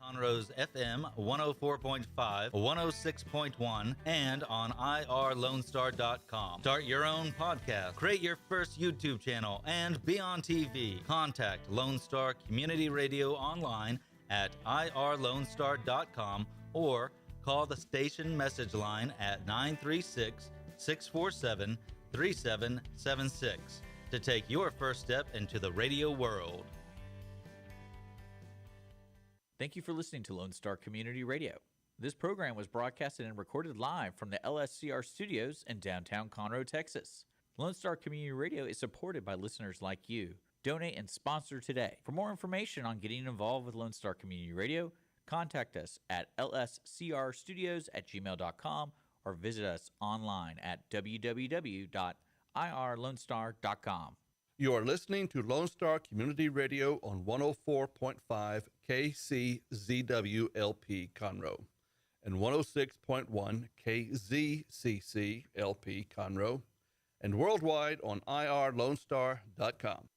Conroe's FM 104.5, 106.1, and on irlonestar.com. Start your own podcast, create your first YouTube channel, and be on TV. Contact Lone Star Community Radio online at irlonestar.com or call the station message line at 936-647-3776 to take your first step into the radio world. Thank you for listening to Lone Star Community Radio. This program was broadcasted and recorded live from the LSCR studios in downtown Conroe, Texas. Lone Star Community Radio is supported by listeners like you. Donate and sponsor today. For more information on getting involved with Lone Star Community Radio, contact us at lscrstudios@gmail.com or visit us online at www.irlonestar.com. You are listening to Lone Star Community Radio on 104.5 KCZWLP Conroe and 106.1 KZCCLP Conroe and worldwide on irlonestar.com.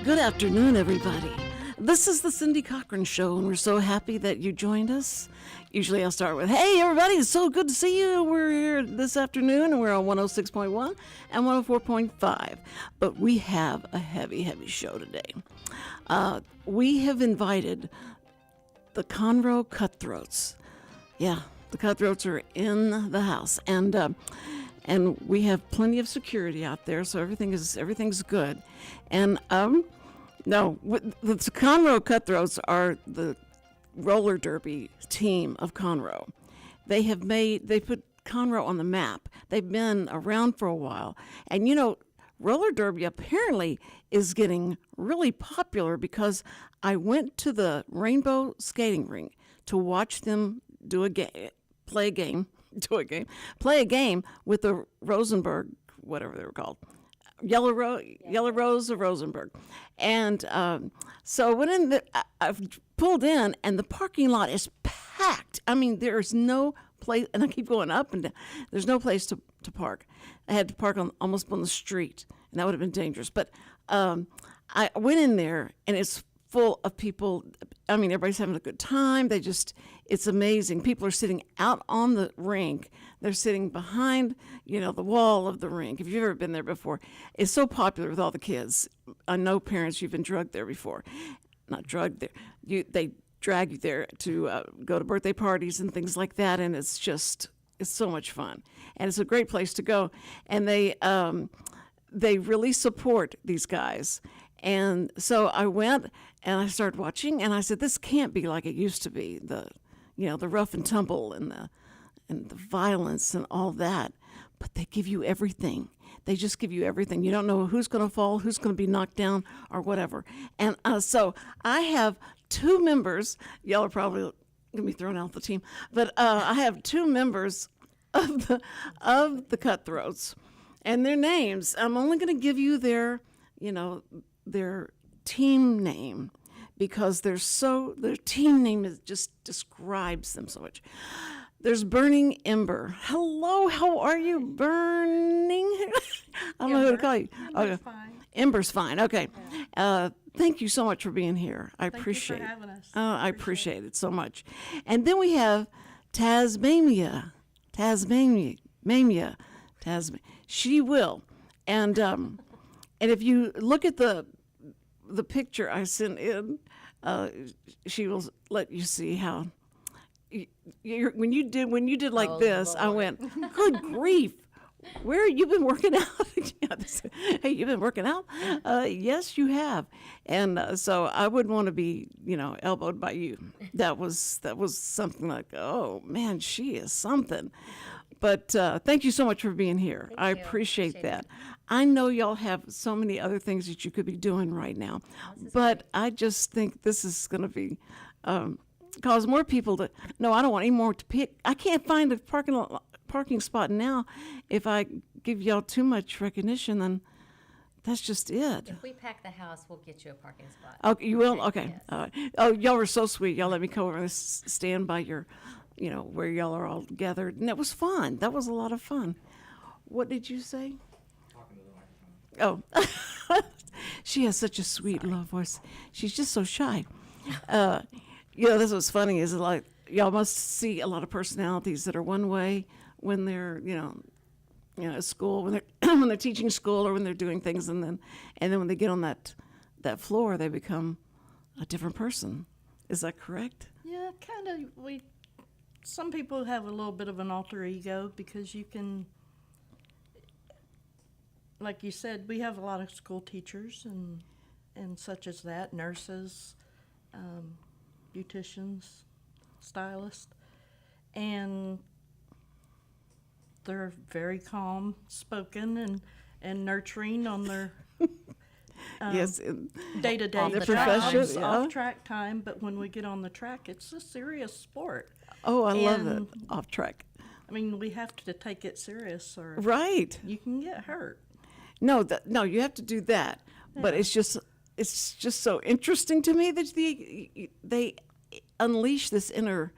Good afternoon, everybody. This is the Cindy Cochran Show, and we're so happy that you joined us. Usually I'll start with, hey, everybody, it's so good to see you. We're here this afternoon, and we're on 106.1 and 104.5. But we have a heavy, heavy show today. We have invited the Conroe Cutthroats. Yeah, the Cutthroats are in the house, and we have plenty of security out there, so everything's good. And no, the Conroe Cutthroats are the roller derby team of Conroe. They put Conroe on the map. They've been around for a while, and roller derby apparently is getting really popular because I went to the Rainbow Skating Rink to watch them play a game with the Rosenberg, whatever they were called. Yellow Rose of Rosenberg. And so I went in, I pulled in, and the parking lot is packed. I mean, there's no place, and I keep going up and down. There's no place to park. I had to park almost on the street, and that would have been dangerous. But I went in there, and it's full of people. I mean, everybody's having a good time. It's amazing. People are sitting out on the rink. They're sitting behind, the wall of the rink. If you've ever been there before, it's so popular with all the kids. I know parents, you've been drugged there before. Not drugged there. They drag you there to go to birthday parties and things like that, and it's so much fun. And it's a great place to go. And they really support these guys. And so I went and I started watching, and I said, this can't be like it used to be, the rough and tumble and the violence and all that. But they give you everything. They just give you everything. You don't know who's going to fall, who's going to be knocked down, or whatever. And so I have two members. Y'all are probably going to be thrown out the team. But I have two members of the Cutthroats. And their names, I'm only going to give you their team name, because their team name just describes them so much. There's Burning Ember. Hello, how are you, Burning? I don't know who to call you. Ember's fine. Ember's fine. Okay. Thank you so much for being here. I appreciate it. Thank you for having us. I appreciate it so much. And then we have Taz-Maim-Ya. Taz-Maim-Ya. She will. And if you look at the picture I sent in, she will let you see how when you did like this, Lord. I went, good grief, where you been working out? Hey, you've been working out? Yes, you have. And so I wouldn't want to be elbowed by you. That was something like, oh man, she is something. But thank you so much for being here. I appreciate that. I know y'all have so many other things that you could be doing right now, but I just think this is going to be cause more people to. No, I don't want any more to pick. I can't find a parking spot now. If I give y'all too much recognition, then that's just it. If we pack the house, we'll get you a parking spot. Oh, you will? Okay. Yes. Oh, y'all were so sweet. Y'all let me come over and stand by your, where y'all are all gathered, and it was fun. That was a lot of fun. What did you say? Oh, She has such a sweet, low voice. She's just so shy. That's what's funny is like y'all must see a lot of personalities that are one way when they're, at school, when they're when they're teaching school or when they're doing things, and then when they get on that floor, they become a different person. Is that correct? Yeah, kind of. Some people have a little bit of an alter ego because you can, like you said, we have a lot of school teachers and such as that, nurses, beauticians, stylists, and they're very calm spoken and nurturing on their Yes. day-to-day Off the profession, jobs, yeah. off-track time, but when we get on the track, it's a serious sport. Oh, I love And- it. Off track. I mean, we have to take it serious or Right. you can get hurt. No, you have to do that. But it's just so interesting to me that they unleash this inner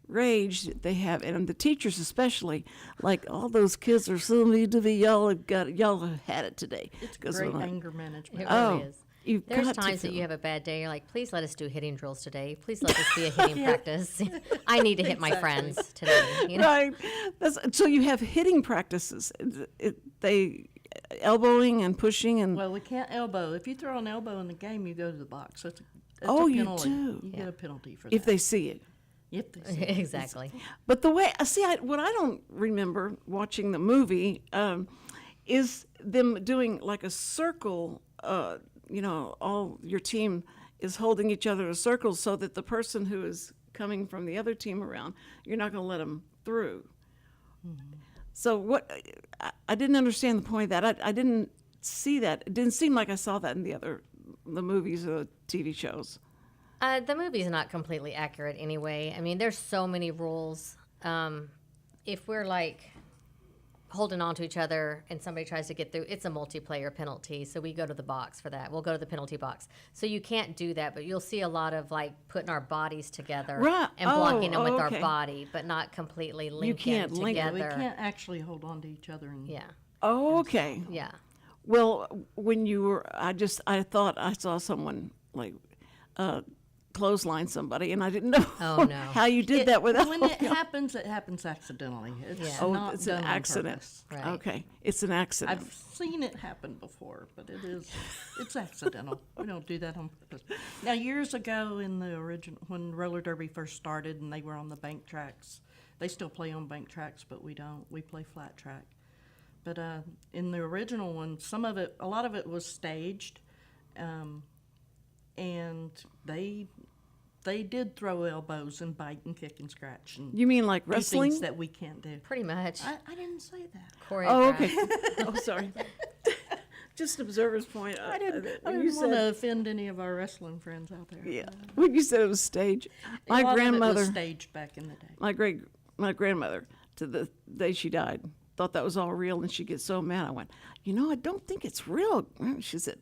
rage that they have, and the teachers especially. Like all those kids are so need to be. Y'all have had it today. It's 'Cause great when I- anger management. It Oh, really is. you've There's got to times that feel- you have a bad day. You're like, please let us do hitting drills today. Please let this be a hitting practice. I need to hit my Exactly. friends today. You know? Right. So you have hitting practices. They elbowing and pushing and Well, we can't elbow. If you throw an elbow in the game, you go to the box. It's Oh, a you penalty. do? You get a penalty for if that. they see it. If they see it. Exactly. But the way what I don't remember watching the movie is them doing like a circle. All your team is holding each other in a circle so that the person who is coming from the other team around, you're not going to let them through. So what? I didn't understand the point of that. I didn't see that. It didn't seem like I saw that in the movies or TV shows. The movie's not completely accurate anyway. I mean, there's so many rules. If we're like holding on to each other and somebody tries to get through, it's a multiplayer penalty. So we go to the box for that. We'll go to the penalty box. So you can't do that, but you'll see a lot of like putting our bodies together Right. and blocking them with okay. our body, but not completely linking can't link it. together. We can't actually hold on to each other. And Yeah. Oh, okay. Yeah. Well, when you were, I thought I saw someone like clothesline somebody, and I didn't know Oh, no. how you did that without. When it happens accidentally. It's Yeah. Oh, not it's done an on accident. purpose. Right. Okay, it's an accident. I've seen it happen before, but it's accidental. We don't do that on purpose. Now, years ago in the original, when roller derby first started and they were on the bank tracks, they still play on bank tracks, but we don't. We play flat track. But in the original one, a lot of it was staged, and they did throw elbows and bite and kick and scratch and You mean like do wrestling? things that we can't do. Pretty much. I didn't say that. Oh, okay. Choreographed. Oh, sorry. Just an observer's point. I didn't when want you to said, offend any of our wrestling friends out there. yeah, when you said it was stage, A my lot of it grandmother, was staged back in the day. my grandmother, to the day she died, thought that was all real, and she'd get so mad. I went, I don't think it's real. She said,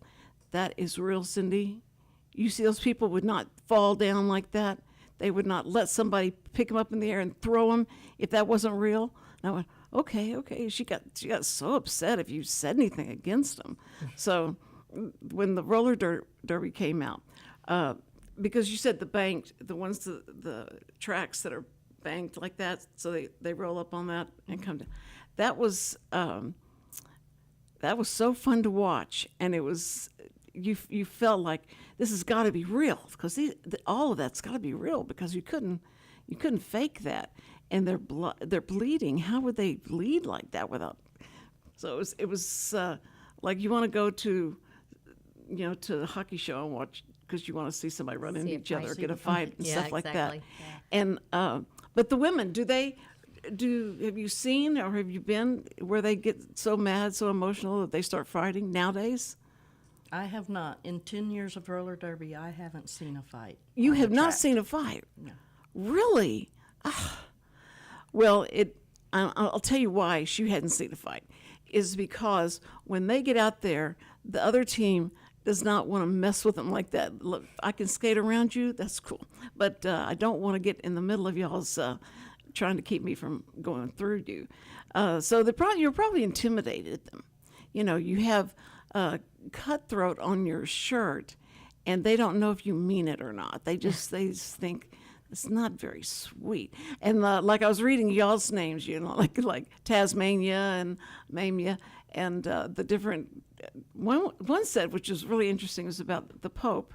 that is real, Cindy. You see, those people would not fall down like that. They would not let somebody pick them up in the air and throw them if that wasn't real. And I went, okay. She got so upset if you said anything against them. So when the roller derby came out, because you said the tracks that are banked like that, so they roll up on that and come down. That was so fun to watch, and it was you felt like this has got to be real because all of that's got to be real because you couldn't fake that, and they're bleeding. How would they bleed like that without? So it was like you want to go to a hockey show and watch because you want to see somebody run into a each other, fight. get a fight and Yeah, stuff like that. exactly. And but the women, have you seen or have you been where they get so mad, so emotional that they start fighting nowadays? I have not. In 10 years of roller derby, I haven't seen a fight. You on the have not track. seen a fight? No. Really? Well, I'll tell you why she hadn't seen a fight. Is because when they get out there, the other team does not want to mess with them like that. Look, I can skate around you, that's cool. But I don't want to get in the middle of y'all's trying to keep me from going through you. So you're probably intimidated at them. You have cutthroat on your shirt, and they don't know if you mean it or not. They just think it's not very sweet. And like I was reading y'all's names, like Taz-Maim-Ya and Maim-Ya, and the different one said, which is really interesting, was about the Pope.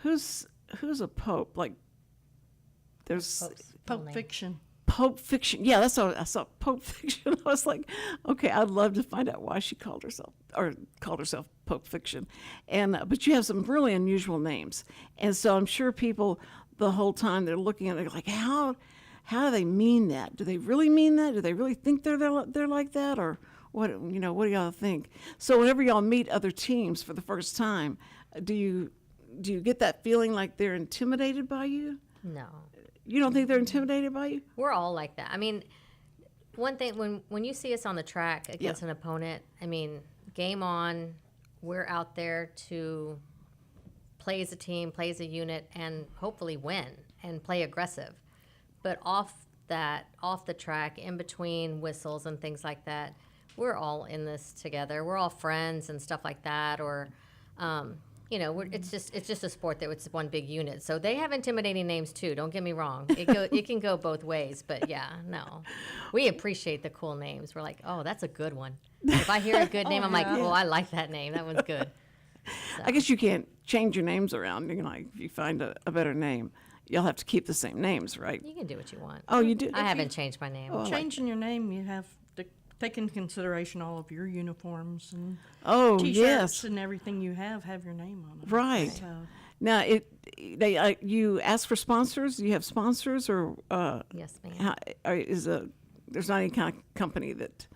Who's a Pope? Like there's Pope Fiction. Pope Fiction. Yeah, that's what I saw. Pope Fiction. I was like, okay, I'd love to find out why she called herself Pope Fiction. And but you have some really unusual names, and so I'm sure people the whole time they're looking at it like, how do they mean that? Do they really mean that? Do they really think they're like that, or what? What do y'all think? So whenever y'all meet other teams for the first time, do you get that feeling like they're intimidated by you? No. You don't think they're intimidated by you? We're all like that. I mean, one thing, when you see us on the track against an opponent, I mean, game on, we're out there to play as a team, play as a unit, and hopefully win and play aggressive. But off the track, in between whistles and things like that, we're all in this together. We're all friends and stuff like that, or it's just a sport that it's one big unit. So they have intimidating names too. Don't get me wrong. It can go both ways. But yeah, no, we appreciate the cool names. We're like, oh, that's a good one. If I hear a good name, I'm like, oh, I like that name. That one's good. So. I guess you can't change your names around. If you find a better name, you'll have to keep the same names, right? You can do what you want. Oh, you do? I haven't changed my name. Changing your name, you have to take into consideration all of your uniforms and T-shirts yes, and everything you have your name on it. right. So, Now, you ask for sponsors. Do you have sponsors, or Yes, ma'am. there's not any kind of company that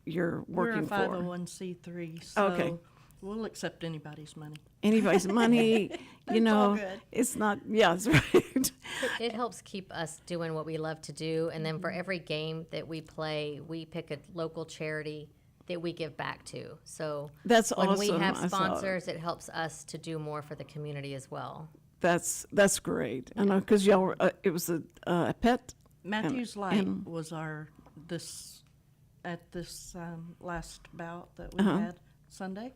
you're working we're a for? 501c3, so Okay. we'll accept anybody's money. Anybody's money, all good. it's not. Yeah, that's right. It helps keep us doing what we love to do. And then for every game that we play, we pick a local charity that we give back to. So That's when we awesome. have I saw it. sponsors, it helps us to do more for the community as well. That's great. I know, because y'all were, it was a pet. Matthews Light and- was our this last bout that we Uh-huh. had Sunday,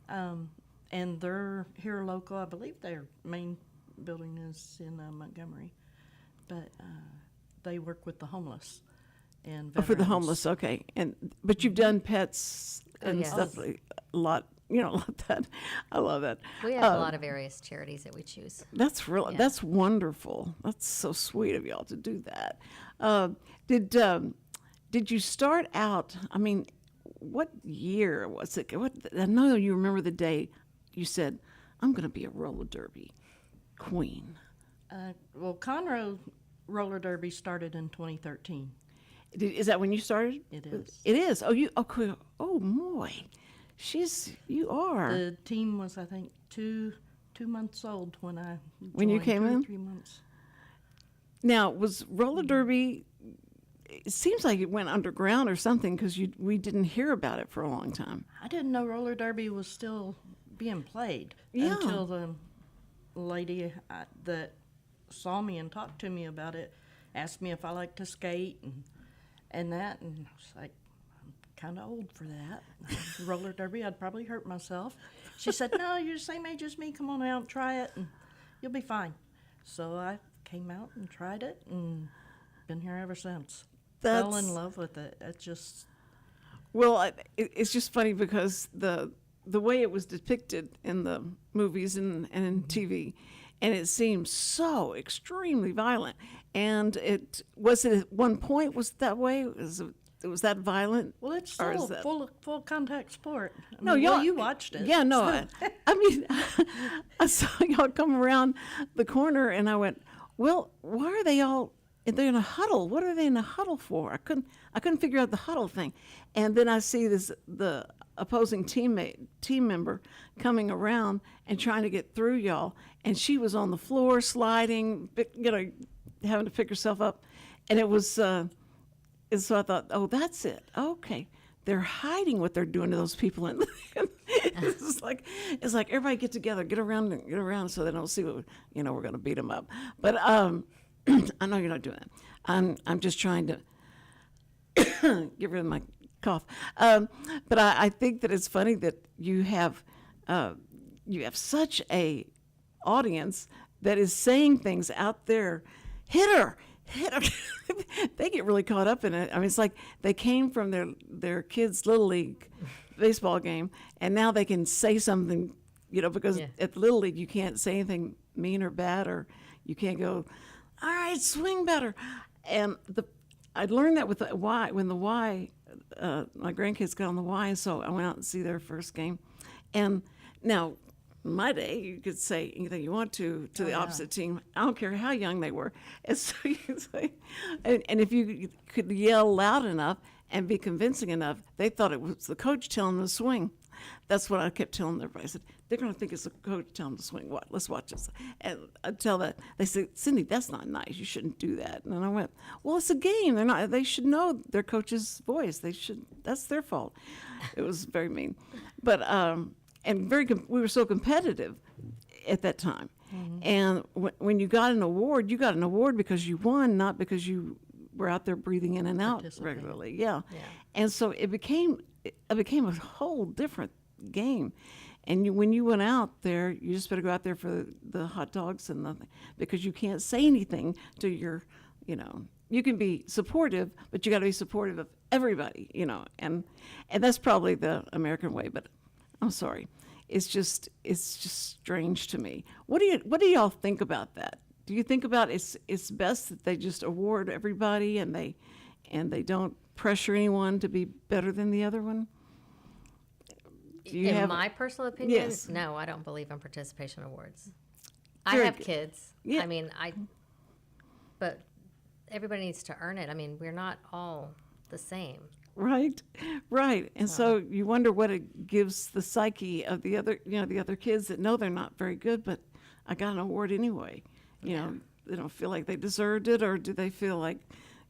and they're here local. I believe their main building is in Montgomery, but they work with the homeless and Oh, for the veterans. homeless, okay. But you've done pets and yes. stuff a lot. Like that. I love that. We have a lot of various charities that we choose. That's that's wonderful. That's so sweet of y'all to do that. Did you start out? I mean, what year was it? I know you remember the day you said, "I'm going to be a roller derby queen." Well, Conroe roller derby started in 2013. Is that when you started? It is. It is. Oh, you. Okay. Oh, boy. You are. The team was, I think, two months old when I When you joined, came 2 or in? 3 months. Now, was roller derby? It seems like it went underground or something, because we didn't hear about it for a long time. I didn't know roller derby was still being played Yeah. until the lady that saw me and talked to me about it asked me if I liked to skate and that, and I was like, I'm kind of old for that. Roller derby, I'd probably hurt myself. She said, no, you're the same age as me. Come on out and try it, and you'll be fine. So I came out and tried it, and been here ever since. Fell in love with it. It just... Well, it's just funny because the way it was depicted in the movies and in TV, and it seemed so extremely violent. And it at one point was that way. It was that violent. Well, it's Or still is that- full contact sport. I No, mean, y'all. well, you watched it. Yeah, no. so- I mean, I saw y'all come around the corner, and I went, "Well, why are they all? They're in a huddle. What are they in a huddle for?" I couldn't figure out the huddle thing. And then I see the opposing team member coming around and trying to get through y'all, and she was on the floor sliding, having to pick herself up, and it was. And so I thought, oh, that's it. Okay, they're hiding what they're doing to those people, and it's like everybody get together, get around, so they don't see what we're going to beat them up. But I know you're not doing that. I'm just trying to get rid of my cough. But I think that it's funny that you have such a audience that is saying things out there. Hit her. They get really caught up in it. I mean, it's like they came from their kids' little league baseball game, and now they can say something, because at the little league you can't say anything mean or bad, or you can't go, all right, swing better. And I learned that with the Y, when the Y, my grandkids got on the Y, so I went out and see their first game. And now, in my day, you could say anything you want to the opposite team. I don't care how young they were. And so you could say, and if you could yell loud enough and be convincing enough, they thought it was the coach telling them to swing. That's what I kept telling everybody. I said, they're going to think it's the coach telling them to swing. What? Let's watch this. And I tell that. They said, Cindy, that's not nice. You shouldn't do that. And I went, well, it's a game. They should know their coach's voice. That's their fault. It was very mean. But, and we were so competitive at that time. Mm-hmm. And when you got an award because you won, not because you were out there breathing in and out regularly. Yeah. And so it became a whole different game. And when you went out there, you just better go out there for the hot dogs and nothing, because you can't say anything to your, you can be supportive, but you got to be supportive of everybody, and that's probably the American way, but I'm sorry. It's just strange to me. What do y'all think about that? Do you think about it's best that they just award everybody and they don't pressure anyone to be better than the other one? In my personal opinion, yes. No, I don't believe in participation awards. Very I have good. kids. Yeah. I mean, but everybody needs to earn it. I mean, we're not all the same. Right. And so you wonder what it gives the psyche of the other kids that know they're not very good, but I got an award anyway. They don't feel like they deserved it, or do they feel like,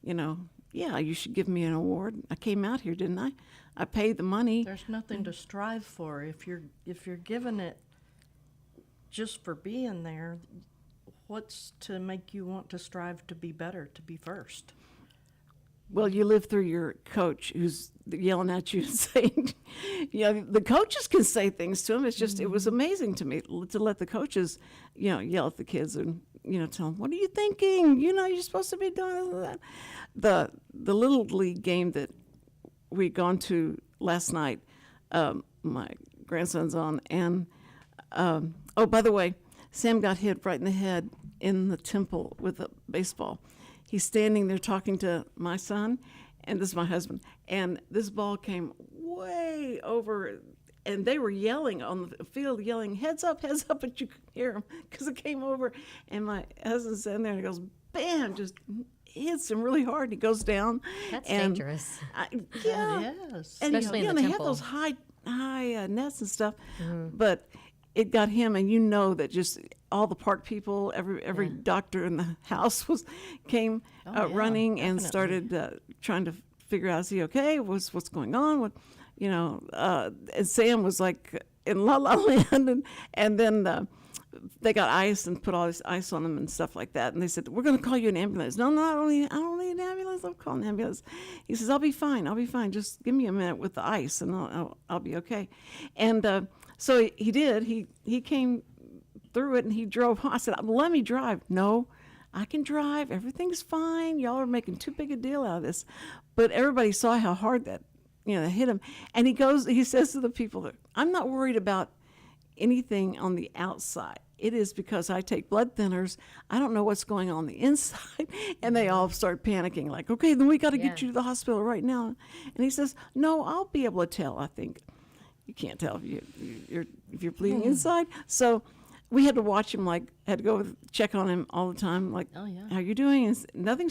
yeah, you should give me an award. I came out here, didn't I? I paid the money. There's nothing to strive for. If you're given it just for being there, what's to make you want to strive to be better, to be first? Well, you live through your coach who's yelling at you and saying, the coaches can say things to them. It's just, it was amazing to me to let the coaches, yell at the kids and, tell them, what are you thinking? You're supposed to be doing that. The Little League game that we'd gone to last night, my grandson's on, and, oh, by the way, Sam got hit right in the head in the temple with a baseball. He's standing there talking to my son, and this is my husband, and this ball came way over, and they were yelling on the field, heads up, but you could hear them because it came over, and my husband's sitting there, and he goes, bam, just hits him really hard, and he goes down. That's dangerous. Yeah. It is. And especially in the they temple. have those high nets and stuff, but it got him, and that just all the park people, every doctor in the house came running and started trying to figure out, is he okay? What's going on? And Sam was like in La La Land, and then they got ice and put all this ice on him and stuff like that. And they said, we're going to call you an ambulance. No, I don't need an ambulance. I'm calling an ambulance. He says, I'll be fine. Just give me a minute with the ice, and I'll be okay. And so he did. He came through it, and he drove home. I said, let me drive. No, I can drive. Everything's fine. Y'all are making too big a deal out of this. But everybody saw how hard that hit him. And he says to the people, I'm not worried about anything on the outside. It is because I take blood thinners. I don't know what's going on the inside. And they all start panicking, like, okay, then we got to get you to the hospital right now. And he says, no, I'll be able to tell, I think. You can't tell if you're bleeding inside. So we had to watch him, had to go check on him all the time, how you doing? And nothing,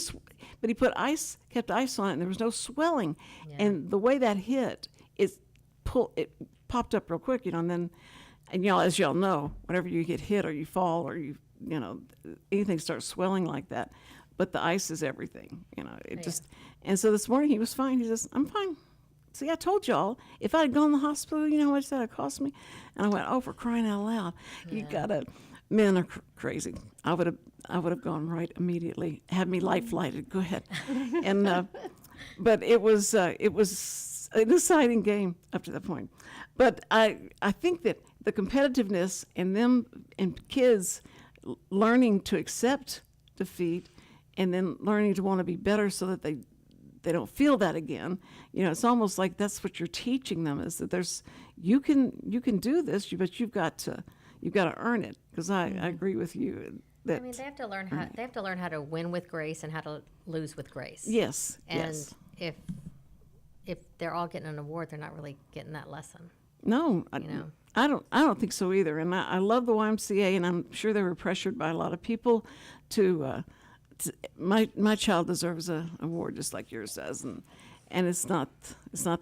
but he kept ice on it, and there was no swelling. Yeah. And the way that hit, it popped up real quick, and then, as y'all know, whenever you get hit or you fall or anything starts swelling like that. But the ice is everything, and so this morning he was fine. He says, I'm fine. See, I told y'all, if I had gone to the hospital, you know how much that would cost me? And I went, oh, for crying out loud. Yeah. Men are crazy. I would have gone right immediately, had me life flighted. Go ahead. And but it was an exciting game up to that point. But I think that the competitiveness and them and kids learning to accept defeat and then learning to want to be better so that they don't feel that again. It's almost like that's what you're teaching them, is that you can do this, but you've got to earn it. Because I agree with you that they have to learn how to win with grace and how to lose with grace. Yes. And yes. if they're all getting an award, they're not really getting that lesson. No, I don't think so either. And I love the YMCA, and I'm sure they were pressured by a lot of people to my child deserves an award just like yours does, and it's not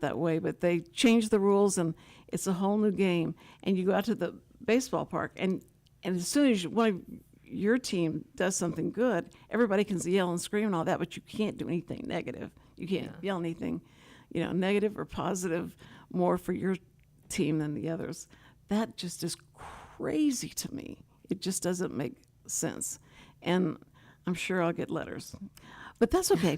that way. But they changed the rules, and it's a whole new game. And you go out to the baseball park, and as soon as one of your team does something good, everybody can yell and scream and all that, but you can't do anything negative. You can't yell anything, negative or positive more for your team than the others. That just is crazy to me. It just doesn't make sense. And I'm sure I'll get letters, but that's okay.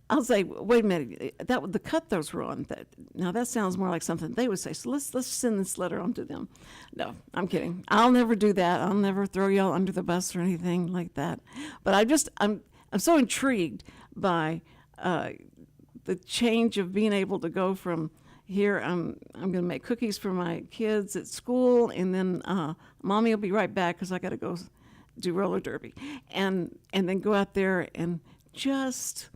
I'll say, wait a minute, the Cutthroats were on that. Now that sounds more like something they would say. So let's send this letter on to them. No, I'm kidding. I'll never do that. I'll never throw y'all under the bus or anything like that. But I'm so intrigued by the change of being able to go from here. I'm going to make cookies for my kids at school, and then Mommy will be right back because I got to go do roller derby, and then go out there and just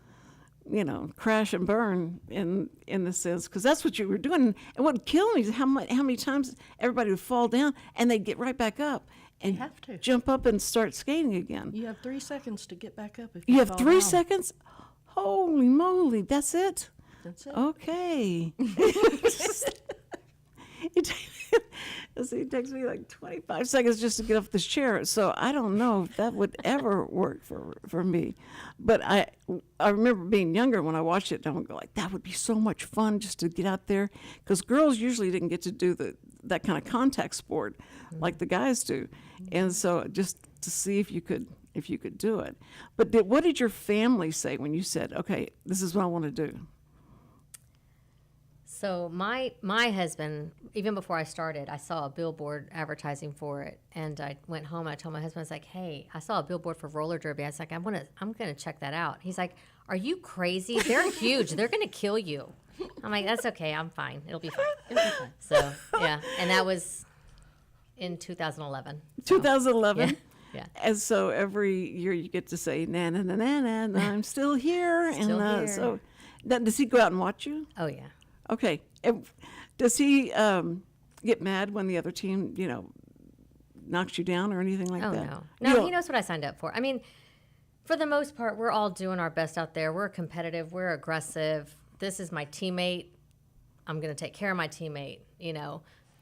crash and burn in the sense, because that's what you were doing. And what would kill me is how many times everybody would fall down and they'd get right back up and You have to. jump up and start skating again. You have 3 seconds to get back up. If You have fall 3 down. seconds? Holy moly, that's it? That's it. Okay. It takes me like 25 seconds just to get off this chair. So I don't know if that would ever work for me. But I remember being younger when I watched it, and I would go like, that would be so much fun just to get out there. Because girls usually didn't get to do that kind of contact sport like the guys do. And so just to see if you could do it. But what did your family say when you said, okay, this is what I want to do? So my husband, even before I started, I saw a billboard advertising for it, and I went home and I told my husband, I was like, hey, I saw a billboard for roller derby. I was like, I'm gonna check that out. He's like, are you crazy? They're huge. They're gonna kill you. I'm like, that's okay. I'm fine. It'll be fine. It'll be fine. So yeah, and that was in 2011. So, 2011. Yeah. And so every year you get to say, na na na na na, I'm still here. Still here. So does he go out and watch you? Oh yeah. Okay. Does he get mad when the other team, knocks you down or anything like Oh that? no, You no, don't- he knows what I signed up for. I mean, for the most part, we're all doing our best out there. We're competitive. We're aggressive. This is my teammate. I'm gonna take care of my teammate.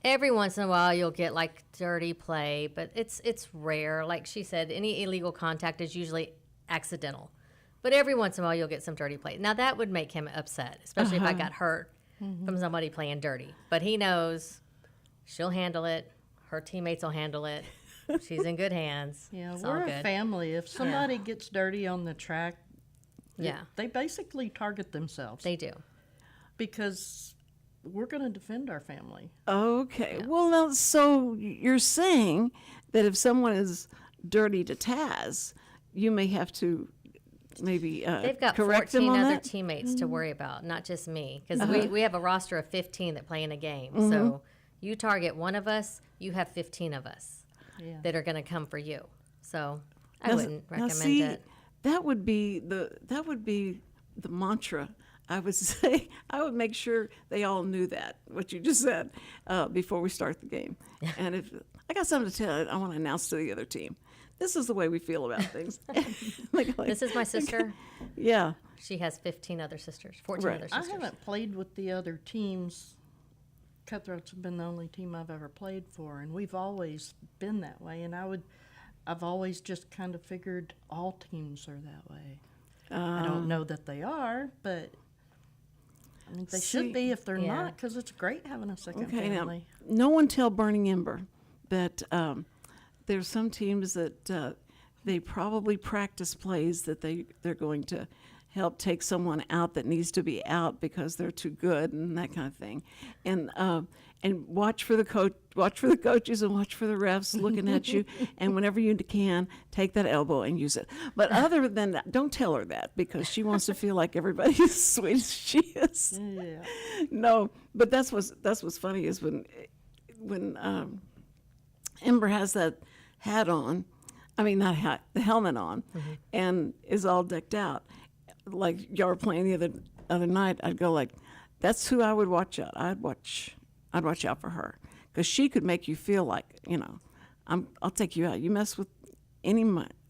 Every once in a while you'll get like dirty play, but it's rare. Like she said, any illegal contact is usually accidental. But every once in a while you'll get some dirty play. Now that would make him upset, especially if I got hurt from somebody playing dirty. But he knows she'll handle it. Her teammates will handle it. She's in good hands. Yeah, It's all we're a good. family. If somebody gets dirty on the track, Yeah, they basically target themselves they do. because we're going to defend our family. Okay. Well, now, so you're saying that if someone is dirty to Taz, you may have to maybe They've got correct 14 them on other that? teammates to worry about, not just me. Because we have a roster of 15 that play in a game. So you target one of us, you have 15 of us Yeah. that are going to come for you. So I Now, wouldn't now recommend see, it. That would be the mantra. I would say I would make sure they all knew that what you just said before we start the game. And if I got something to tell, I want to announce to the other team. This is the way we feel about things. Like, This is my sister. yeah. She has 15 other sisters, 14 Right. other I sisters. haven't played with the other teams. Cutthroats have been the only team I've ever played for, and we've always been that way. And I've always just kind of figured all teams are that way. I don't know that they are, but I think they See, should be if they're yeah. not, because it's great having a second Okay. family. Now, no one tell Burning Ember, but there's some teams that they probably practice plays that they're going to help take someone out that needs to be out because they're too good and that kind of thing, and watch for the coaches and watch for the refs looking at you, and whenever you can, take that elbow and use it. But other than that, don't tell her that because she wants to feel like everybody's as sweet as she is. Yeah. No, but that's what's funny is when Ember has that hat on, I mean not hat, the helmet on, and is all decked out. Like y'all were playing the other night, I'd go like, that's who I would watch out. I'd watch out for her because she could make you feel like, I'll take you out. You mess with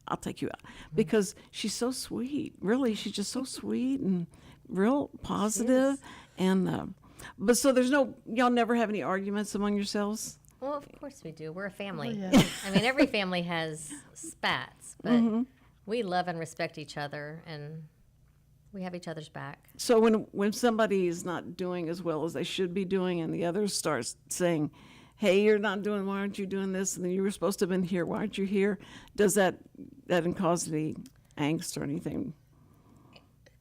I'll take you out because she's so sweet. Really, she's just so sweet and real positive. And but so y'all never have any arguments among yourselves? Well, of course we do. We're a family. yeah. I mean, every family has spats, but we love and respect each other, and we have each other's back. So when somebody is not doing as well as they should be doing, and the others starts saying, "Hey, you're not doing. Why aren't you doing this? And then you were supposed to have been here. Why aren't you here?" Does that cause any angst or anything?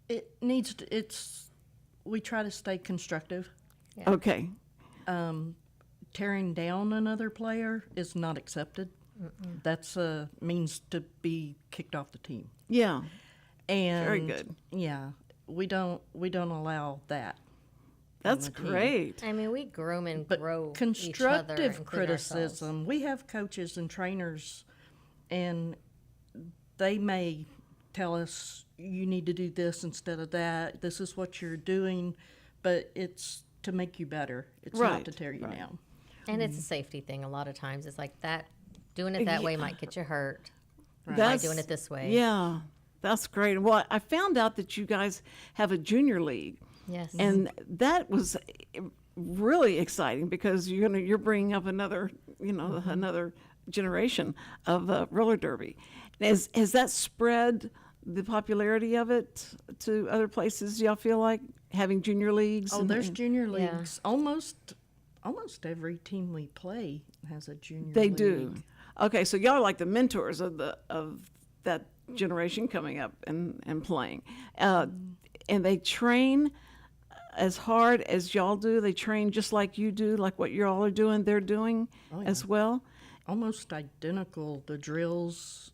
It needs to, we try to stay constructive. Yeah. Okay. Tearing down another player is not accepted. That's a means to be kicked off the team. Yeah. And Very good. Yeah, we don't allow that. That's the team. great. I mean, we groom and But grow each other, constructive including criticism, ourselves. we have coaches and trainers, and they may tell us, you need to do this instead of that. This is what you're doing, but it's to make you better. It's not Right, to tear you right. down. And it's a safety thing a lot of times. It's like that, doing it that way might get you hurt. By That's doing it this way. Yeah, that's great. Well, I found out that you guys have a junior league, Yes. and that was really exciting because you're bringing up another another generation of roller derby. Has that spread the popularity of it to other places? Y'all feel like having junior leagues? Oh, there's junior Yeah. leagues. Almost every team we play has a junior They league. do. Okay, so y'all are like the mentors of that generation coming up and playing, and they train as hard as y'all do. They train just like you do, like what you all are doing. They're doing as well. Almost identical, the drills,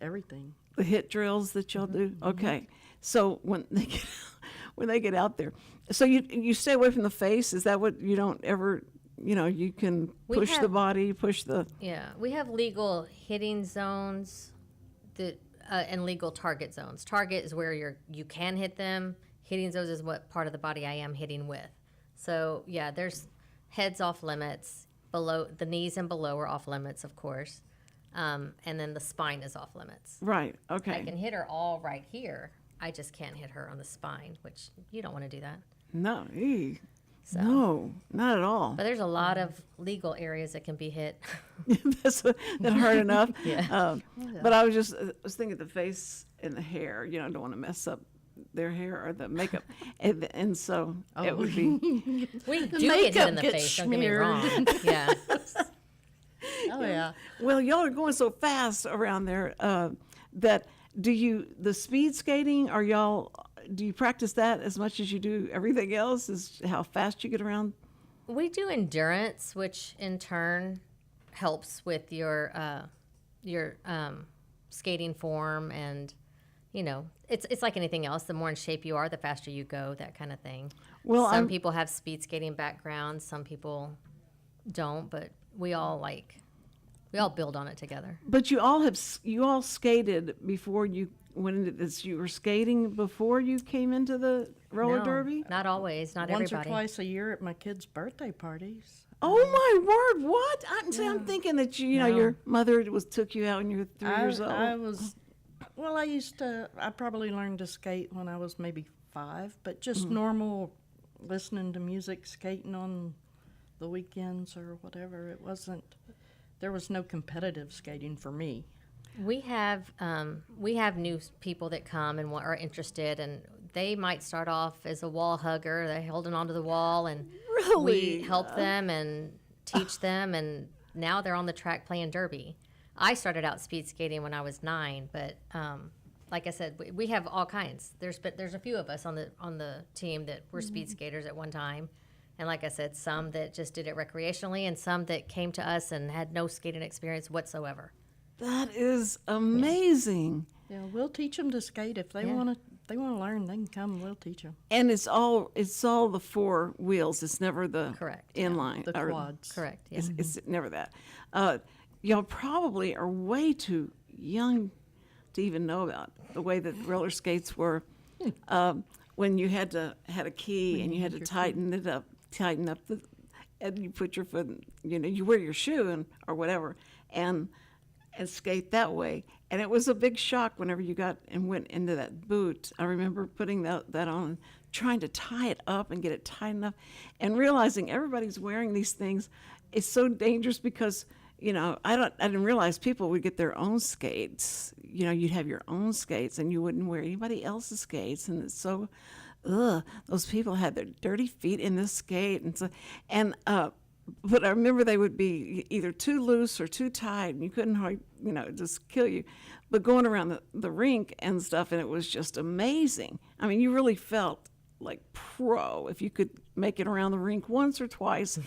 everything. The hit drills that y'all do. Okay, so when they get out there, so you stay away from the face. Is that what you don't ever? You can We push the have- body, push the. Yeah, we have legal hitting zones that and legal target zones. Target is where you can hit them. Hitting zones is what part of the body I am hitting with. So yeah, there's heads off limits. Below the knees and below are off limits, of course, and then the spine is off limits. Right. I Okay. can hit her all right here. I just can't hit her on the spine, which you don't want to do that. No. So. No, not at all. But there's a lot of legal areas that can be hit. that hurt enough. Yeah. But I was thinking the face and the hair. Don't want to mess up their hair or the makeup, and so it would be. We do get hit in the makeup face. gets Don't get me smeared. wrong. Yeah. Oh, yeah. Well, y'all are going so fast around there that the speed skating? Do you practice that as much as you do everything else? Is how fast you get around? We do endurance, which in turn helps with your skating form, and it's like anything else. The more in shape you are, the faster you go. That kind of thing. Well, some people have speed skating backgrounds, some people don't, but we all build on it together. But you all skated before you went into this. You were skating before you came into the roller No, derby? not always, not Once everybody. or twice a year at my kids' birthday parties. Oh my word! What? I'm thinking that your mother took you out when you were 3 years old. I probably learned to skate when I was maybe 5, but just normal listening to music, skating on the weekends or whatever. There was no competitive skating for me. We have new people that come and are interested, and they might start off as a wall hugger. They're holding onto the wall, and we help them and teach them, and now they're on the track playing derby. I started out speed skating when I was 9, but like I said, we have all kinds. There's a few of us on the team that were speed skaters at one time, and like I said, some that just did it recreationally, and some that came to us and had no skating experience whatsoever. That is amazing. Yeah, we'll teach them to skate if they want to. They want to learn. They can come. We'll teach them. And it's all the four wheels. It's never the Correct. inline. The or- quads. Correct. Yeah. It's never that. Y'all probably are way too young to even know about the way that roller skates were. When you had a key and you had to tighten up and you put your foot, you wear your shoe or whatever, and skate that way. And it was a big shock whenever you got and went into that boot. I remember putting that on, trying to tie it up and get it tight enough, and realizing everybody's wearing these things. It's so dangerous because, I didn't realize people would get their own skates. You'd have your own skates and you wouldn't wear anybody else's skates. And it's so, those people had their dirty feet in this skate. But I remember they would be either too loose or too tight, and you couldn't hardly, just kill you. But going around the rink and stuff, and it was just amazing. I mean, you really felt like pro if you could make it around the rink once or twice.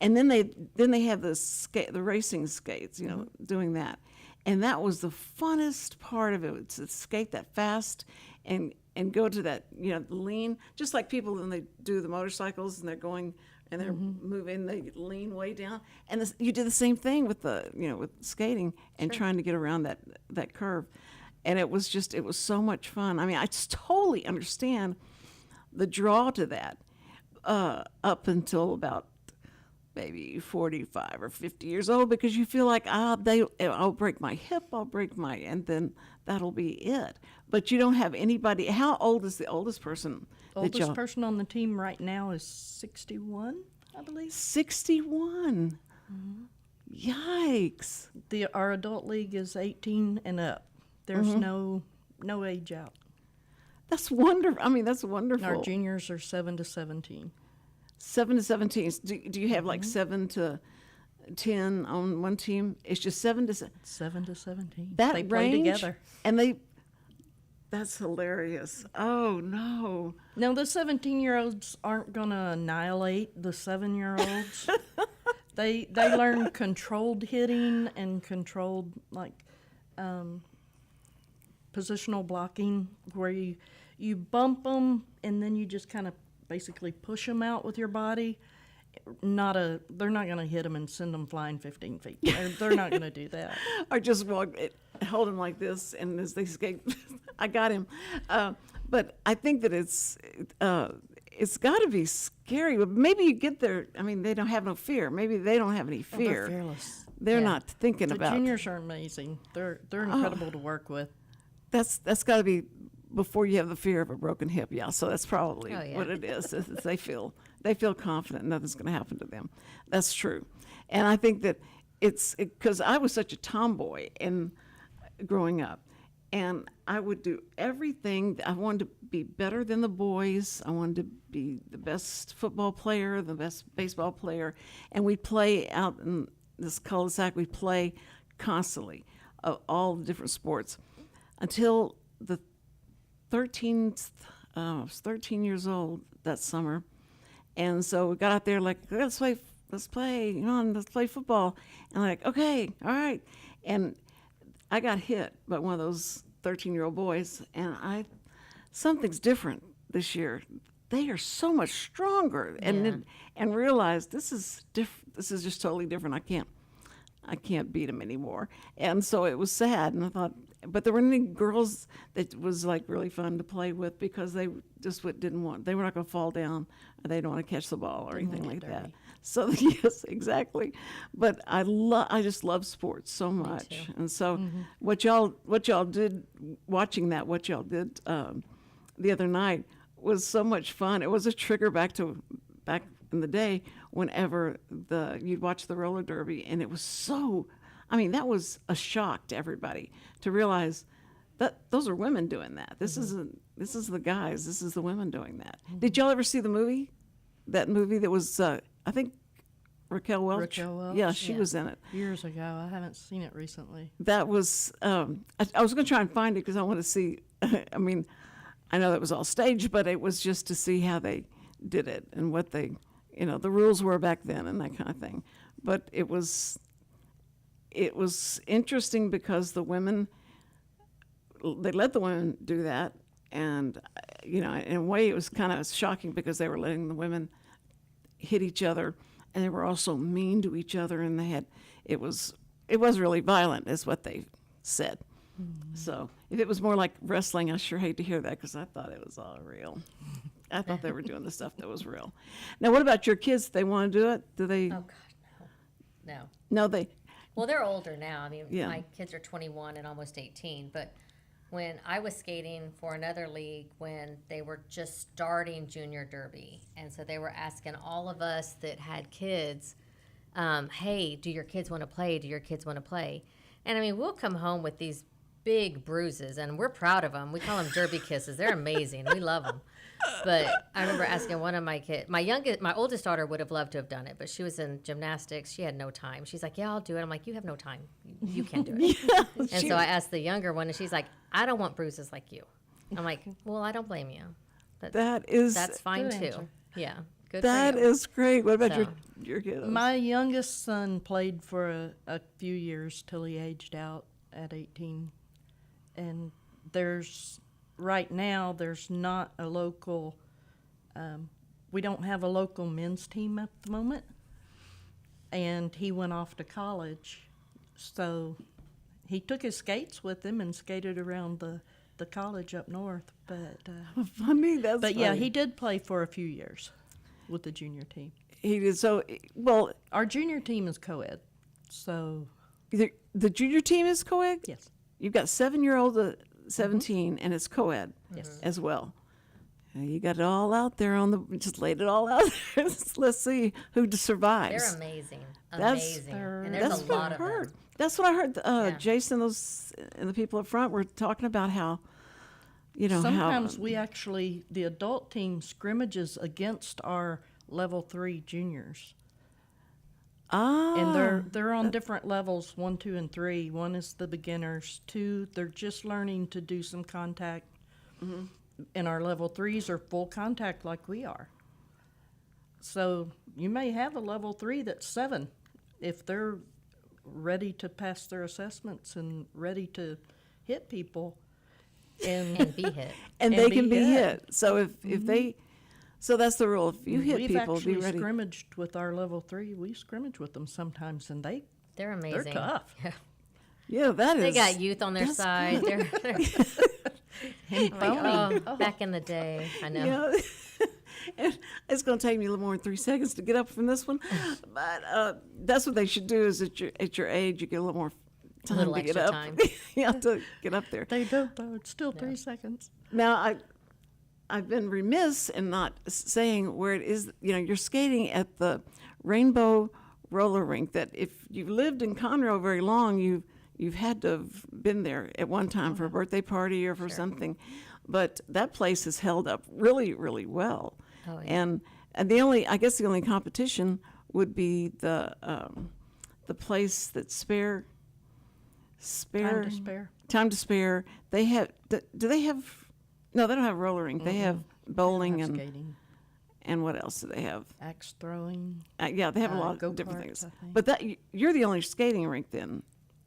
And then they have the racing skates, doing that. And that was the funnest part of it, to skate that fast and go to that, lean, just like people when they do the motorcycles and they're going and they're moving, they lean way down. And you do the same thing with with skating and trying to get around that curve. And it was so much fun. I mean, I just totally understand the draw to that up until about maybe 45 or 50 years old, because you feel like, I'll break my hip, and then that'll be it. But you don't have anybody. How old is the oldest person? Oldest person on the team right now is 61, I believe. 61. Yikes. Our adult league is 18 and up. There's no age out. That's wonderful. I mean, that's wonderful. Our juniors are 7 to 17. 7 to 17. Do you have like 7 to 10 on one team? It's just 7 to 7 to 17. That they play range, together. And that's hilarious. Oh, no. No, the 17-year-olds aren't going to annihilate the 7-year-olds. They learn controlled hitting and controlled, positional blocking, where you bump them and then you just kind of basically push them out with your body. They're not going to hit them and send them flying 15 feet. They're not going to do that. Or just hold him like this, and as they skate, I got him. But I think that it's got to be scary. But maybe you get there. I mean, they don't have no fear. Maybe they don't have any fear. They're fearless. They're not thinking The about. juniors are amazing. They're incredible to work with. That's got to be before you have the fear of a broken hip. Yeah, so that's probably Oh, yeah. what it is. They feel confident nothing's going to happen to them. That's true, and I think that it's because I was such a tomboy growing up, and I would do everything. I wanted to be better than the boys. I wanted to be the best football player, the best baseball player, and we'd play out in this cul-de-sac. We'd play constantly, all the different sports, until the 13th. I was 13 years old that summer, and so we got out there like, let's play, let's play football, and like, okay, all right, and I got hit by one of those 13-year-old boys, and something's different this year. They are so much stronger, and realized this is just totally different. I can't beat them anymore, and so it was sad. And I thought, but there weren't any girls that was like really fun to play with, because they just they were not going to fall down, or they didn't want to catch the ball or anything like that. So yes, exactly. But I just love sports so much, and so what y'all did watching that, what y'all did the other night was so much fun. It was a trigger back in the day whenever you'd watch the roller derby, and it was so. I mean, that was a shock to everybody to realize that those are women doing that. This is the guys. This is the women doing that. Did y'all ever see the movie? That movie that was I think Raquel Welch. Raquel Welch, Yeah, she yeah. was in it. Years ago. I haven't seen it recently. That was I was going to try and find it because I want to see. I mean, I know that was all staged, but it was just to see how they did it and what they, the rules were back then and that kind of thing. But it was interesting because they let the women do that, and in a way it was kind of shocking because they were letting the women hit each other, and they were also mean to each other, and it was really violent, is what they said. So if it was more like wrestling, I sure hate to hear that because I thought it was all real. I thought they were doing the stuff that was real. Now, what about your kids? They want to do it? Do they? Oh God, no. No, they. Well, they're older now. I mean, Yeah. my kids are 21 and almost 18. But when I was skating for another league, when they were just starting junior derby, and so they were asking all of us that had kids, hey, do your kids want to play? Do your kids want to play? And I mean, we'll come home with these big bruises, and we're proud of them. We call them derby kisses. They're amazing. We love them. But I remember asking one of my kids, my oldest daughter would have loved to have done it, but she was in gymnastics. She had no time. She's like, yeah, I'll do it. I'm like, you have no time. You can't do it. And so I asked the younger one, and she's like, I don't want bruises like you. I'm like, well, I don't blame you. That's fine Good too. answer. Yeah. Good That for you. is great. What about So- your kids? My youngest son played for a few years till he aged out at 18. And right now, there's not a local, we don't have a local men's team at the moment. And he went off to college. So he took his skates with him and skated around the college up north. But Funny, that's but yeah, funny. he did play for a few years with the junior team. He did so well. Our junior team is co-ed, so The junior team is co-ed. yes. You've got 7-year-old to 17, and it's co-ed Yes. as well. You got it all out there just laid it all out there. Let's see who survives. They're amazing. That's- Amazing. And That's there's a lot of heard. them. That's what I heard. Yeah. Jason, and the people up front were talking about how, Sometimes the adult team scrimmages against our level 3 juniors. And they're on different levels, 1, 2, and 3. 1 is the beginners. 2, they're just learning to do some contact. And our level 3s are full contact like we are. So you may have a level 3 that's 7 if they're ready to pass their assessments and ready to hit people. And be hit. and and they be can be hit. hit. So if they, so that's the rule. If you hit We've people, actually be ready. scrimmaged with our level 3. We scrimmage with them sometimes, and They're they're amazing. tough. Yeah, that is. They got youth on their that's side. They're Phony. back in the day. I know. Yeah. And it's going to take me a little more than 3 seconds to get up from this one, but that's what they should do. Is at your age, you get a little more time Little to get extra up. time. You have to get up there. They don't, though. It's still 3 seconds. Now, I've been remiss in not saying where it is. You're skating at the Rainbow Roller Rink. That if you've lived in Conroe very long, you've had to have been there at one time for a birthday party or for something. But that place has held up really, really well. Oh, yeah. And I guess the only competition would be the place that's Time to spare. Time to Spare. They have. Do they have? No, they don't have roller rink. They have bowling Have and skating, what else do they have? axe throwing. Yeah, they have a lot of go-karts, different things. I think. But you're the only skating rink then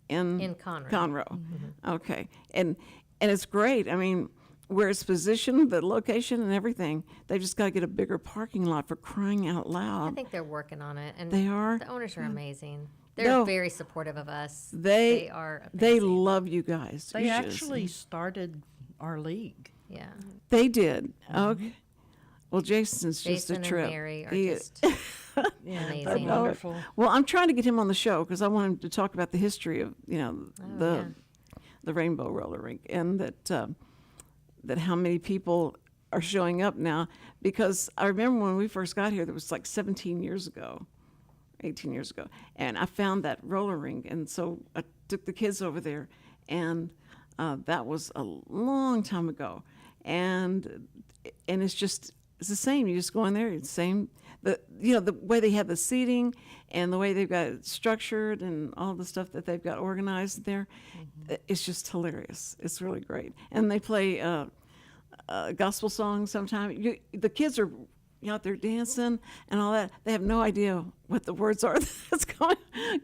In Conroe. Conroe. Okay, and it's great. I mean, where it's positioned, the location and everything. They just got to get a bigger parking lot, for crying out I loud. think they're working on it. And They are? The owners are amazing. They're No. very supportive of us. They are They amazing. love you guys. They You should actually see. started our league. Yeah. They did. Okay. Well, Jason's just Jason a and trip. Mary are He- just Yeah, Amazing. they're know it. wonderful. Well, I'm trying to get him on the show because I want him to talk about the history of the Rainbow Roller Rink, and that how many people are showing up now. Because I remember when we first got here, that was like 17 years ago, 18 years ago, and I found that roller rink, and so I took the kids over there, and that was a long time ago, and it's the same. You just go in there, it's the same. the way they have the seating and the way they've got it structured and all the stuff that they've got organized there, it's just hilarious. It's really great. And they play gospel songs sometimes. The kids are out there dancing and all that. They have no idea what the words are that's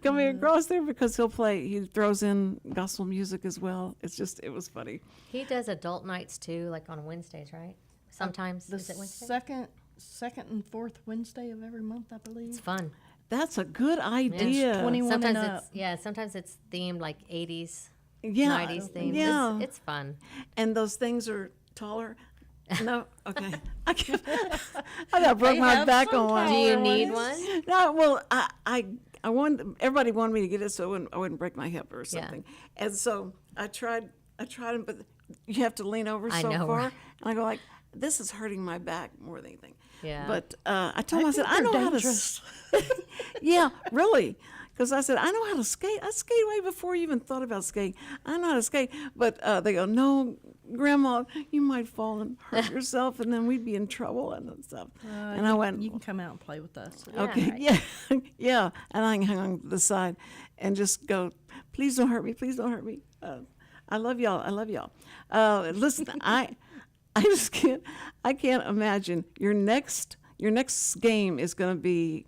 coming across there, because he throws in gospel music as well. It was funny. He does adult nights too, like on Wednesdays, right? Sometimes. The Is it Wednesday? second and fourth Wednesday of every month, I believe. It's fun. That's a good idea. It's 21 and Sometimes up. sometimes it's themed like 80s, Yeah, 90s themed. yeah. It's fun. And those things are taller. No, okay. I got broke They my have back some on one. Do you taller need ones. one? No, well, I wanted, everybody wanted me to get it so I wouldn't break my hip or something. And so I tried them, but you have to lean over I so know, far. right? And I go like, this is hurting my back more than anything. Yeah. But I told them, I said, I know how dangerous. to. Yeah, really. Because I said, I know how to skate. I skate way before you even thought about skating. I know how to skate. But they go, no, Grandma, you might fall and hurt yourself, and then we'd be in trouble and stuff. And I went, You can come out and play with us. okay, right. yeah, yeah. And I can hang on to the side and just go, please don't hurt me. Please don't hurt me. I love y'all. I love y'all. Listen, I just can't. I can't imagine your next game is going to be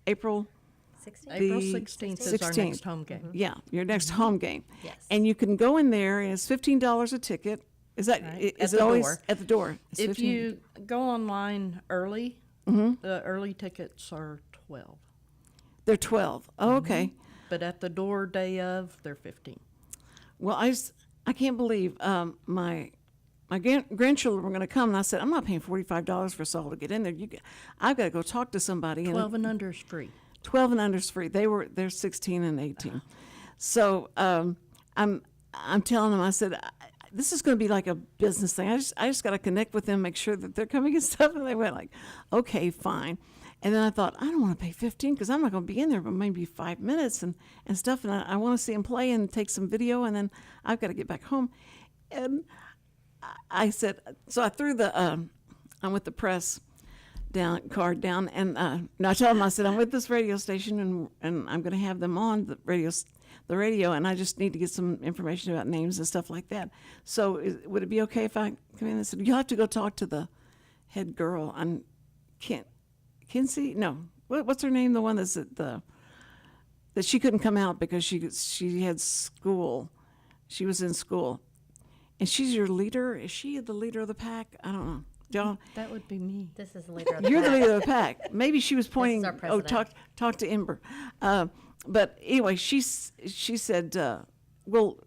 April. 16? April The 16th is our 16th. next home game. Yeah, your next home game. Yes. And you can go in there, and it's $15 a ticket. Is that Right. is At it the always door. at the door? It's If 15. you go online early, the early tickets are 12. They're 12. Oh, okay. But at the door day of, they're 15. Well, I can't believe my grandchildren were going to come, and I said, I'm not paying $45 for us all to get in there. I've got to go talk to somebody. 12 and under is free. 12 and under is free. They're 16 and 18. So I'm telling them, I said, this is going to be like a business thing. I just got to connect with them, make sure that they're coming and stuff. And they went like, okay, fine. And then I thought, I don't want to pay 15 because I'm not going to be in there but maybe 5 minutes and stuff. And I want to see them play and take some video. And then I've got to get back home. I said, so I threw the I'm with the press card down, and I told them, I said, I'm with this radio station, and I'm going to have them on the radio, and I just need to get some information about names and stuff like that. So would it be okay if I come in and said, you'll have to go talk to the head girl on Kinsey? No, what's her name? The one that's that she couldn't come out because she had school. She was in school. And she's your leader? Is she the leader of the pack? I don't know. Y'all, That would be me. This is the leader of the you're the pack. leader of the pack. Maybe she was pointing. our Oh, president. talk to Ember. But anyway, she said, "We'll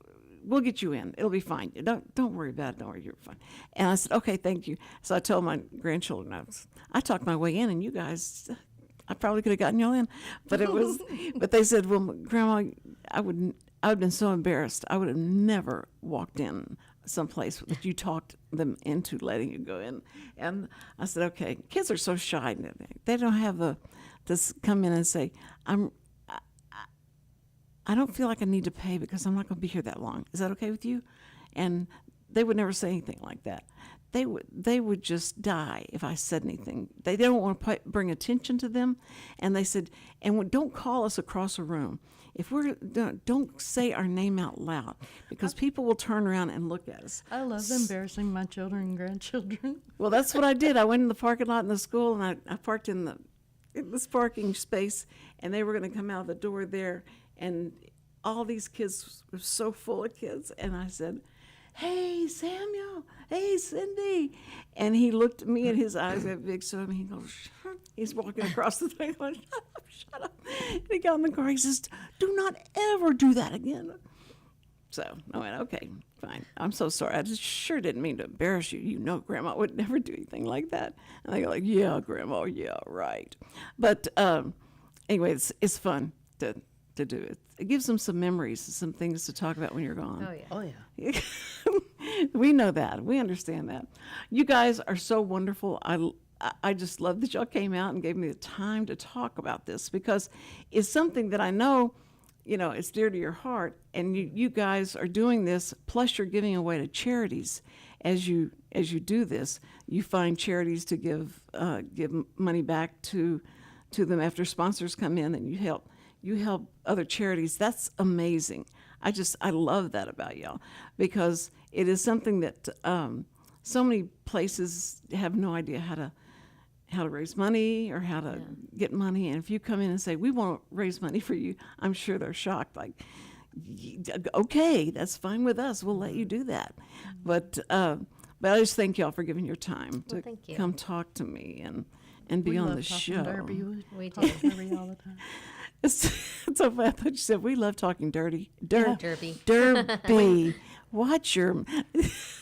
get you in. It'll be fine. Don't worry about it. Don't worry, you're fine." And I said, "Okay, thank you." So I told my grandchildren, I talked my way in, and you guys, I probably could have gotten y'all in, but it was. But they said, "Well, Grandma, I would have been so embarrassed. I would have never walked in someplace that you talked them into letting you go in." And I said, okay, kids are so shy. They don't have to come in and say, I don't feel like I need to pay because I'm not going to be here that long. Is that okay with you? And they would never say anything like that. They would just die if I said anything. They don't want to bring attention to them. And they said, don't call us across a room. If don't say our name out loud because people will turn around and look at us. I love embarrassing my children and grandchildren. Well, that's what I did. I went in the parking lot in the school, and I parked in this parking space, and they were going to come out the door there, and all these kids were so full of kids, and I said, "Hey, Samuel. Hey, Cindy." And he looked at me, and his eyes got big, so he goes, "Shut." He's walking across the thing, going, "Shut up." And he got in the car. He says, "Do not ever do that again." So I went, okay, fine. I'm so sorry. I just sure didn't mean to embarrass you. You know, Grandma would never do anything like that. And they go like, "Yeah, Grandma, yeah, right." But anyway, it's fun to do it. It gives them some memories, some things to talk about when you're gone. Oh, yeah. Oh, yeah. We know that. We understand that. You guys are so wonderful. I just love that y'all came out and gave me the time to talk about this because it's something that I know it's dear to your heart, and you guys are doing this. Plus, you're giving away to charities as you do this. You find charities to give money back to them after sponsors come in, and you help other charities. That's amazing. I love that about y'all, because it is something that so many places have no idea how to raise money or how to get money. And if you come in and say, we won't raise money for you, I'm sure they're shocked. Like, okay, that's fine with us. We'll let you do that. But I just thank y'all for giving your time to thank you. come talk to me and be on the show. Derby. We talk do. Derby all the time. It's so funny. I thought you said we love talking dirty. Derby. Derby. Watch your.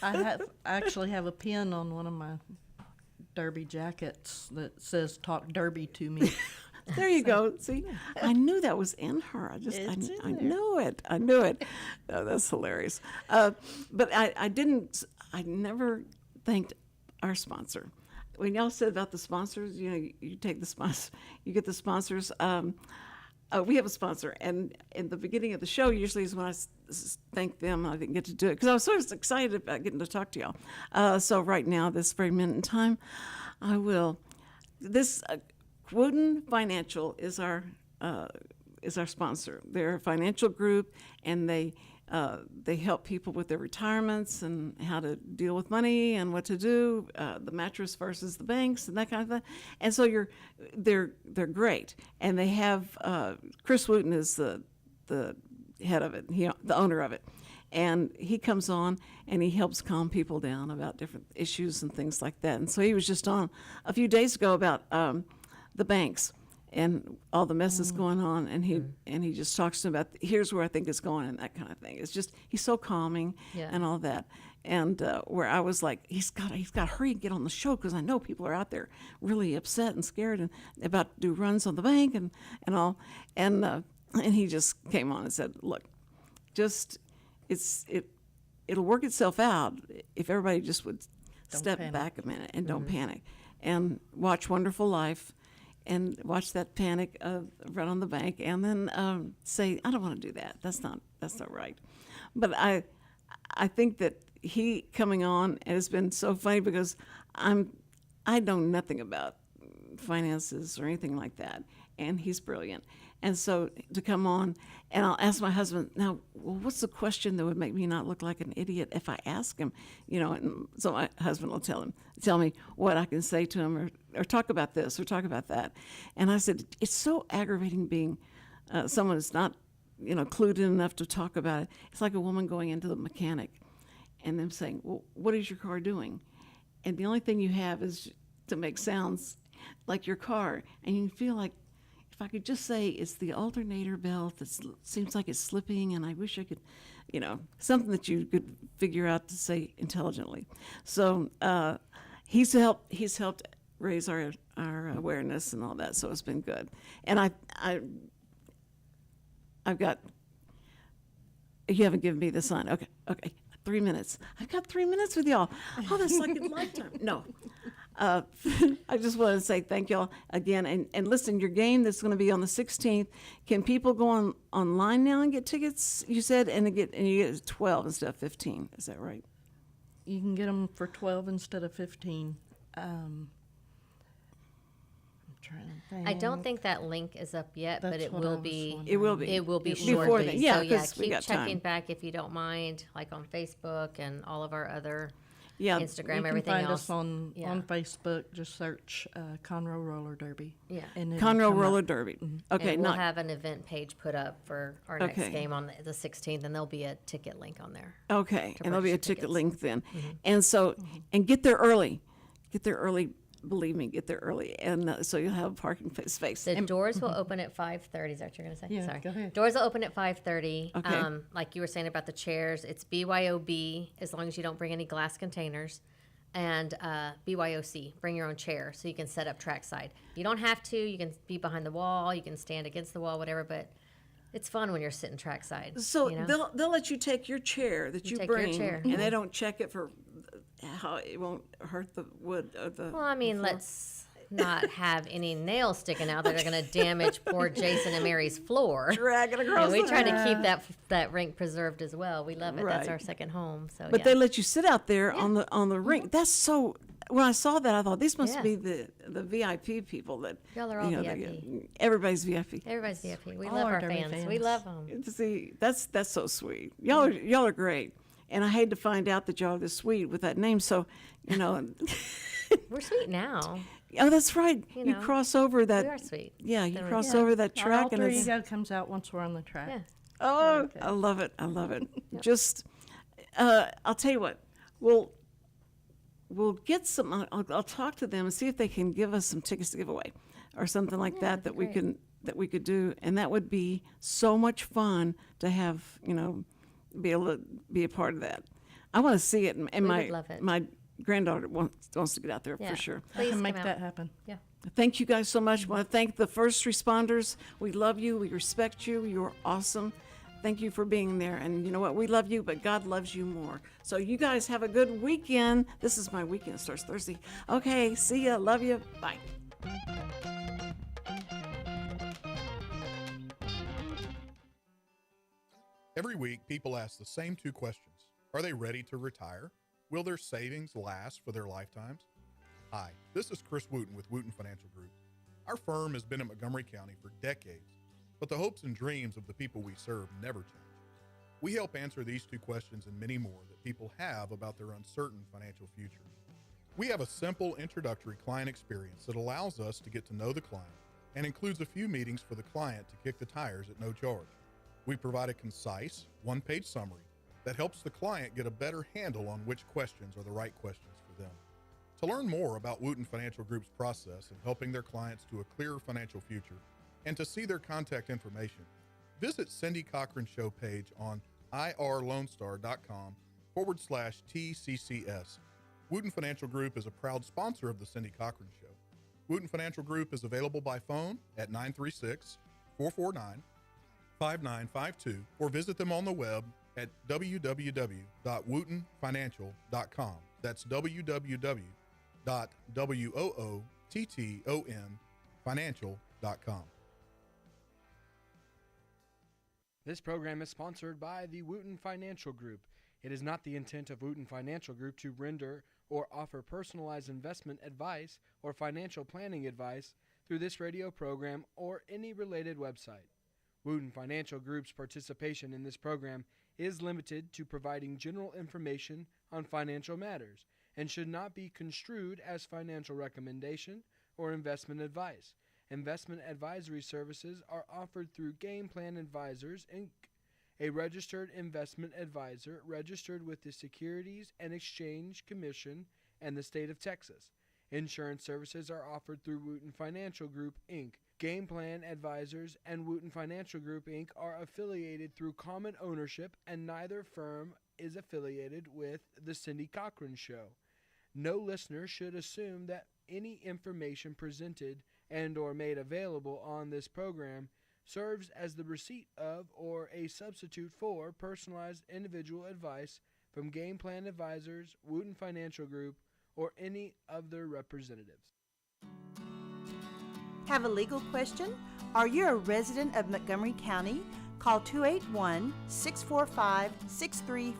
I actually have a pin on one of my Derby jackets that says "Talk Derby to me." There you go. See, I knew that was in her. I knew it. I knew it. Oh, that's hilarious. But I never thanked our sponsor. When y'all said about the sponsors, you take the sponsor, you get the sponsors. We have a sponsor, and in the beginning of the show, usually is when I thank them. I didn't get to do it because I was sort of excited about getting to talk to y'all. So right now, this very minute in time, I will. This Wootton Financial is our sponsor. They're a financial group, and they help people with their retirements and how to deal with money and what to do, the mattress versus the banks and that kind of thing. And so they're great. And they have Chris Wootton is the head of it, the owner of it, and he comes on and he helps calm people down about different issues and things like that. And so he was just on a few days ago about the banks and all the messes going on, and he just talks to them about here's where I think it's going and that kind of thing. It's just he's so calming and all that. And where I was like, he's got to hurry and get on the show because I know people are out there really upset and scared and about to do runs on the bank and all. And he just came on and said, look, just it'll work itself out if everybody just would step back a minute and don't panic and watch Wonderful Life. And watch that panic run on the bank, and then say, "I don't want to do that. That's not right." But I think that he coming on has been so funny because I know nothing about finances or anything like that, and he's brilliant. And so to come on, and I'll ask my husband, now, well, what's the question that would make me not look like an idiot if I ask him? And so my husband will tell me what I can say to him or talk about this or talk about that. And I said, it's so aggravating being someone that's not, clued in enough to talk about it. It's like a woman going into the mechanic and them saying, well, what is your car doing? And the only thing you have is to make sounds like your car. And you feel like, if I could just say it's the alternator belt that seems like it's slipping, and I wish I could, something that you could figure out to say intelligently. So he's helped raise our awareness and all that. So it's been good. And I've got. You haven't given me the sign. Okay. 3 minutes. I've got 3 minutes with y'all. Oh, that's like a lifetime. No. I just want to say thank y'all again. And listen, your game that's going to be on the 16th, can people go online now and get tickets, you said, and you get 12 instead of 15. Is that right? You can get them for 12 instead of 15. I'm trying to think. I don't think that link is up yet, but it will be. It will be. It will be Before shortly. then. Yeah, so yeah, 'cause we keep got checking time. back if you don't mind, like on Facebook and all of our other Yeah. Instagram, You can everything find else. us on Yeah. Facebook. Just search Conroe Roller Derby. Yeah. And it'll Conroe come up. Roller Derby. Okay, and we'll not have an event page put up for our next Okay. game on the 16th, and there'll be a ticket link on there. okay, and there'll be a purchase ticket tickets. link then, and so and get there early. Believe me, get there early, and so you'll have a parking space. The And- doors will open at 5:30. Is that what you're going to say? Yeah, Sorry. go ahead. Doors will open at 5:30. Okay. Like you were saying about the chairs, it's BYOB as long as you don't bring any glass containers, and BYOC, bring your own chair so you can set up trackside. You don't have to. You can be behind the wall. You can stand against the wall, whatever. But it's fun when you're sitting trackside. So you know? they'll let you take your chair that you take your bring, chair. and they don't check it for how it won't hurt the wood or the. Well, I mean, floor. not have any nails sticking out that are going to damage poor Jason and Mary's floor. Drag it And across we the try to keep that rink preserved as well. We love it. That's Right. our second home. So, But yeah. they let you sit out there on the rink. That's so. When I saw that, I thought these must Yeah. be the VIP people that Y'all are all they- everybody's VIP. Everybody's VIP. We All love our our Derby fans. We fans. love them. To see that's so sweet. Y'all are great, and I hate to find out that y'all are this sweet with that name. So, We're sweet now. oh, that's right. You You know, cross over that. We are sweet. Yeah, you Then we- cross yeah. over that Our track, and alter it's ego comes out once we're on the track. Yeah. oh, I love it. I love it. Just, I'll tell you what. We'll get some. I'll talk to them and see if they can give us some tickets to give away, or something like that we could do, and that would be so much fun to have. Be able to be a part of that. I want to see it, and We my would love it. my granddaughter wants to get out there Yeah. for sure. I Please can come make out. that happen. Yeah. Thank you guys so much. I want to thank the first responders. We love you. We respect you. You're awesome. Thank you for being there. And you know what? We love you, but God loves you more. So you guys have a good weekend. This is my weekend. It starts Thursday. Okay. See ya. Love you. Bye. Every week, people ask the same two questions. Are they ready to retire? Will their savings last for their lifetimes? Hi, this is Chris Wootton with Wootton Financial Group. Our firm has been in Montgomery County for decades, but the hopes and dreams of the people we serve never change. We help answer these two questions and many more that people have about their uncertain financial future. We have a simple introductory client experience that allows us to get to know the client and includes a few meetings for the client to kick the tires at no charge. We provide a concise, one-page summary that helps the client get a better handle on which questions are the right questions for them. To learn more about Wootton Financial Group's process of helping their clients to a clearer financial future and to see their contact information, visit Cindy Cochran Show page on irlonestar.com/TCCS. Wootton Financial Group is a proud sponsor of the Cindy Cochran Show. Wootton Financial Group is available by phone at 936-449-5952 or visit them on the web at www.woottonfinancial.com. That's www.woottonfinancial.com. This program is sponsored by the Wootton Financial Group. It is not the intent of Wootton Financial Group to render or offer personalized investment advice or financial planning advice through this radio program or any related website. Wootton Financial Group's participation in this program is limited to providing general information on financial matters and should not be construed as financial recommendation or investment advice. Investment advisory services are offered through Game Plan Advisors, Inc., a registered investment advisor registered with the Securities and Exchange Commission and the state of Texas. Insurance services are offered through Wootton Financial Group, Inc. Game Plan Advisors and Wootton Financial Group, Inc. are affiliated through common ownership, and neither firm is affiliated with The Cindy Cochran Show. No listener should assume that any information presented and or made available on this program serves as the receipt of or a substitute for personalized individual advice from Game Plan Advisors, Wootton Financial Group, or any of their representatives. Have a legal question? Are you a resident of Montgomery County? Call 281-645-63